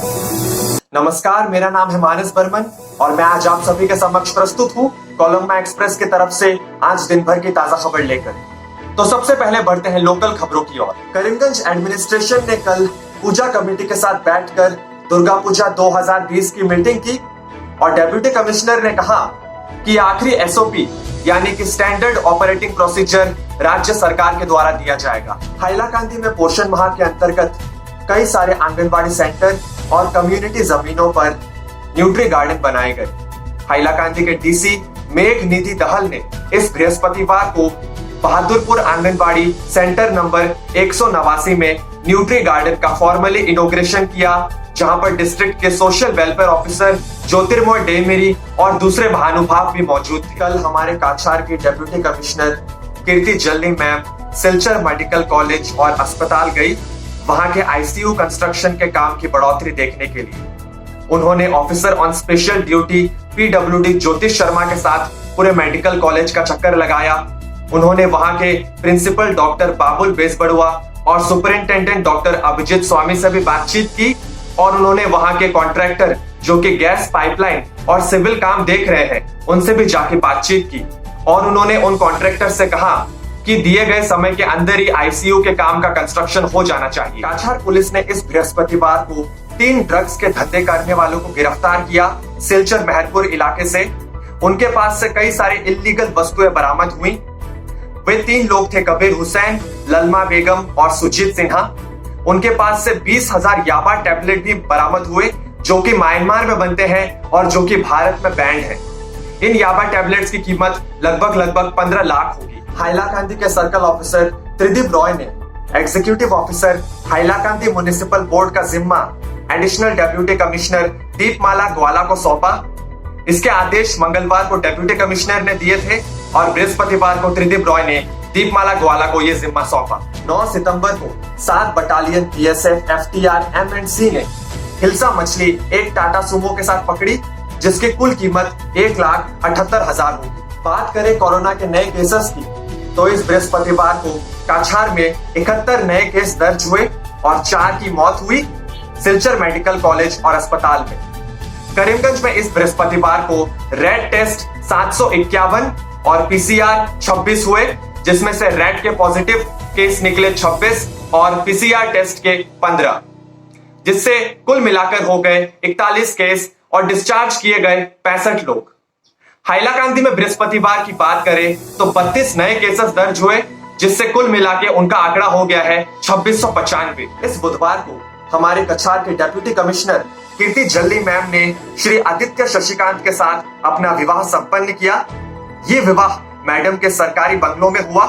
नमस्कार, मेरा नाम है मानस बर्मन और मैं आज आप सभी के समक्ष प्रस्तुत हूँ कोलंबा एक्सप्रेस की तरफ से आज दिन भर की ताजा खबर लेकर। तो सबसे पहले बढ़ते हैं लोकल खबरों की ओर। करीमगंज एडमिनिस्ट्रेशन ने कल पूजा कमेटी के साथ बैठकर दुर्गा पूजा 2020 की मीटिंग की और डेप्यूटी कमिश्नर ने कहा कि आखिरी एसओपी यानी कि स्टैंडर्ड ऑपरेटिंग प्रोसीजर राज्य सरकार के द्वारा दिया जाएगा। हाइलाकांदी में पोषण माह के अंतर्गत कई सारे आंगनबाड़ी सेंटर और कम्युनिटी जमीनों पर न्यूट्री गार्डन बनाए गए। हाइलाकांदी के डीसी मेघ निधि दहल ने इस बृहस्पतिवार को बहादुरपुर आंगनबाड़ी सेंटर नंबर 189 में न्यूट्री गार्डन का फॉर्मली इनॉग्रेशन किया, जहां पर डिस्ट्रिक्ट के सोशल वेलफेयर ऑफिसर ज्योतिर्मय डेमेरी और दूसरे महानुभाव भी मौजूद थे। कल हमारे काछार की डेप्यूटी कमिश्नर कीर्ति जल्ली मैम सिलचर मेडिकल कॉलेज और अस्पताल गई, वहां के आईसीयू कंस्ट्रक्शन के काम की बढ़ोतरी देखने के लिए। उन्होंने officer on special duty PWD ज्योतिष शर्मा के साथ पूरे मेडिकल कॉलेज का चक्कर लगाया। उन्होंने वहां के प्रिंसिपल डॉक्टर बाबुल बेसबड़ुआ और सुपरिंटेंडेंट डॉक्टर अभिजीत स्वामी से भी बातचीत की और उन्होंने वहां के कॉन्ट्रैक्टर जो कि गैस पाइपलाइन और सिविल काम देख रहे हैं उनसे भी जाके बातचीत की और उन्होंने उन कॉन्ट्रैक्टर से कहा कि दिए गए समय के अंदर ही आईसीयू के काम का कंस्ट्रक्शन हो जाना चाहिए। काछार पुलिस ने इस बृहस्पतिवार को 3 ड्रग्स के धंधे करने वालों को गिरफ्तार किया। सिलचर मेहरपुर इलाके से उनके पास से कई सारी इल्लीगल वस्तुएं बरामद हुई। वे 3 लोग थे, कबीर हुसैन, ललमा बेगम और सुजीत सिन्हा। उनके पास से 20,000 याबा टैबलेट भी बरामद हुए जो कि म्यांमार में बनते हैं और जो कि भारत में बैंड है। इन याबा टैबलेट्स की कीमत लगभग 15 लाख होगी। हाइलाकांदी के सर्कल ऑफिसर त्रिदीप रॉय ने executive officer Hailakandi municipal board का जिम्मा एडिशनल डेप्यूटी कमिश्नर दीपमाला ग्वाला को सौंपा। इसके आदेश मंगलवार को डेप्यूटी कमिश्नर ने दिए थे और बृहस्पतिवार को त्रिदीप रॉय ने दीपमाला ग्वाला को यह जिम्मा सौंपा। 9 सितंबर को 7 बटालियन बीएसएफ, एफटीआर, एमएंडसी ने हिल्सा मछली एक टाटा सुमो के साथ पकड़ी, जिसकी कुल कीमत 1,78,000 होगी। बात करें कोरोना के नए केसेस की, तो इस बृहस्पतिवार को काछार में 71 नए केस दर्ज हुए और 4 की मौत हुई सिलचर मेडिकल कॉलेज और अस्पताल में। करीमगंज में इस बृहस्पतिवार को रैट टेस्ट 751 और पीसीआर 26 हुए, जिसमें से रैट के पॉजिटिव केस निकले 26 और पीसीआर टेस्ट के 15, जिससे कुल मिलाकर हो गए 41 केस और डिस्चार्ज किए गए 65 लोग। हाइलाकांदी में बृहस्पतिवार की बात करें तो 32 नए केसेस दर्ज हुए, जिससे कुल मिला के उनका आंकड़ा हो गया है 2695। इस बुधवार को हमारे कछार के डेप्यूटी कमिश्नर कीर्ति जल्ली मैम ने श्री आदित्य शशिकांत के साथ अपना विवाह संपन्न किया। ये विवाह मैडम के सरकारी बंगलों में हुआ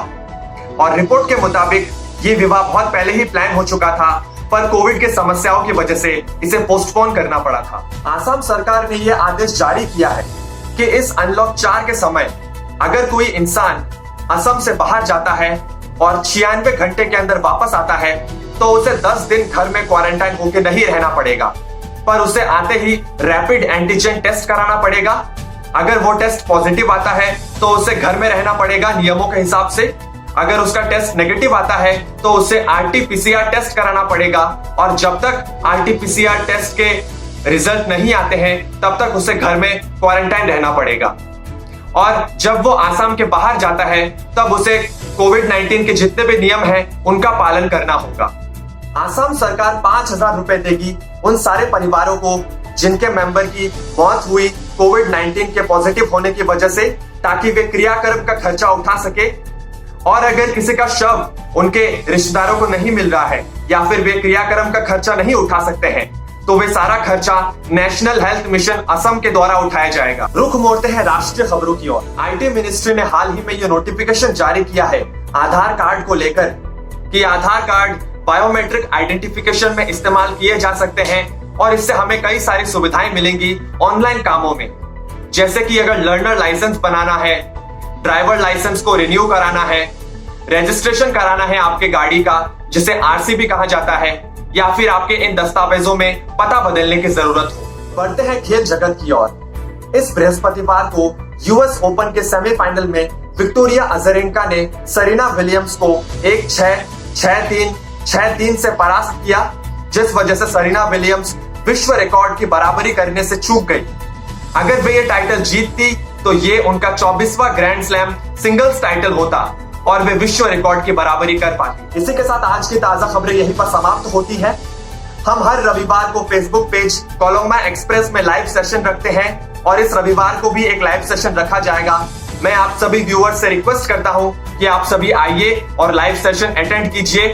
और रिपोर्ट के मुताबिक ये विवाह बहुत पहले ही प्लान हो चुका था, पर कोविड के समस्याओं की वजह से इसे पोस्टपोन करना पड़ा था। आसाम सरकार ने यह आदेश जारी किया है कि इस अनलॉक 4 के समय अगर कोई इंसान असम से बाहर जाता है और 96 घंटे के अंदर वापस आता है तो उसे 10 दिन घर में क्वारंटाइन होकर नहीं रहना पड़ेगा, पर उसे आते ही रैपिड एंटीजन टेस्ट कराना पड़ेगा। अगर वो टेस्ट पॉजिटिव आता है तो उसे घर में रहना पड़ेगा नियमों के हिसाब से। अगर उसका टेस्ट नेगेटिव आता है तो उसे आरटीपीसीआर टेस्ट कराना पड़ेगा और जब तक आरटीपीसीआर टेस्ट के रिजल्ट नहीं आते हैं तब तक उसे घर में क्वारंटाइन रहना पड़ेगा। और जब वो आसाम के बाहर जाता है तब उसे कोविड-19 के जितने भी नियम हैं उनका पालन करना होगा। आसाम सरकार 5,000 रुपए देगी उन सारे परिवारों को जिनके मेंबर की मौत हुई कोविड-19 के पॉजिटिव होने की वजह से, ताकि वे क्रियाकर्म का खर्चा उठा सके। और अगर किसी का शव उनके रिश्तेदारों को नहीं मिल रहा है या फिर वे क्रियाकर्म का खर्चा नहीं उठा सकते हैं तो वे सारा खर्चा नेशनल हेल्थ मिशन असम के द्वारा उठाया जाएगा। रुख मोड़ते हैं राष्ट्रीय खबरों की ओर। आईटी मिनिस्ट्री ने हाल ही में यह नोटिफिकेशन जारी किया है आधार कार्ड को लेकर कि आधार कार्ड बायोमेट्रिक आइडेंटिफिकेशन में इस्तेमाल किए जा सकते हैं और इससे हमें कई सारी सुविधाएं मिलेंगी ऑनलाइन कामों में, जैसे कि अगर लर्नर लाइसेंस बनाना है, ड्राइवर लाइसेंस को रिन्यू कराना है, रजिस्ट्रेशन कराना है आपके गाड़ी का जिसे आरसी कहा जाता है, या फिर आपके इन दस्तावेजों में पता बदलने की जरूरत हो। बढ़ते हैं खेल जगत की ओर। इस बृहस्पतिवार को यूएस ओपन के सेमीफाइनल में विक्टोरिया अजारेंका ने सेरेना विलियम्स को 1-6, 6-3, 6-3 से परास्त किया, जिस वजह से सेरेना विलियम्स विश्व रिकॉर्ड की बराबरी करने से चूक गई। अगर वे ये टाइटल जीतती तो ये उनका 24वां ग्रैंड स्लैम सिंगल्स टाइटल होता और वे विश्व रिकॉर्ड की बराबरी कर पाती। इसी के साथ आज की ताजा खबरें यहीं पर समाप्त होती है। हम हर रविवार को फेसबुक पेज कोलोंगमा एक्सप्रेस में लाइव सेशन रखते हैं और इस रविवार को भी एक लाइव सेशन रखा जाएगा। मैं आप सभी व्यूअर्स से रिक्वेस्ट करता हूं कि आप सभी आइए और लाइव सेशन अटेंड कीजिए।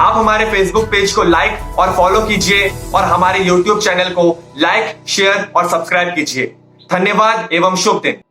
आप हमारे फेसबुक पेज को लाइक और फॉलो कीजिए और हमारे यूट्यूब चैनल को लाइक, शेयर और सब्सक्राइब कीजिए। धन्यवाद एवं शुभ दिन।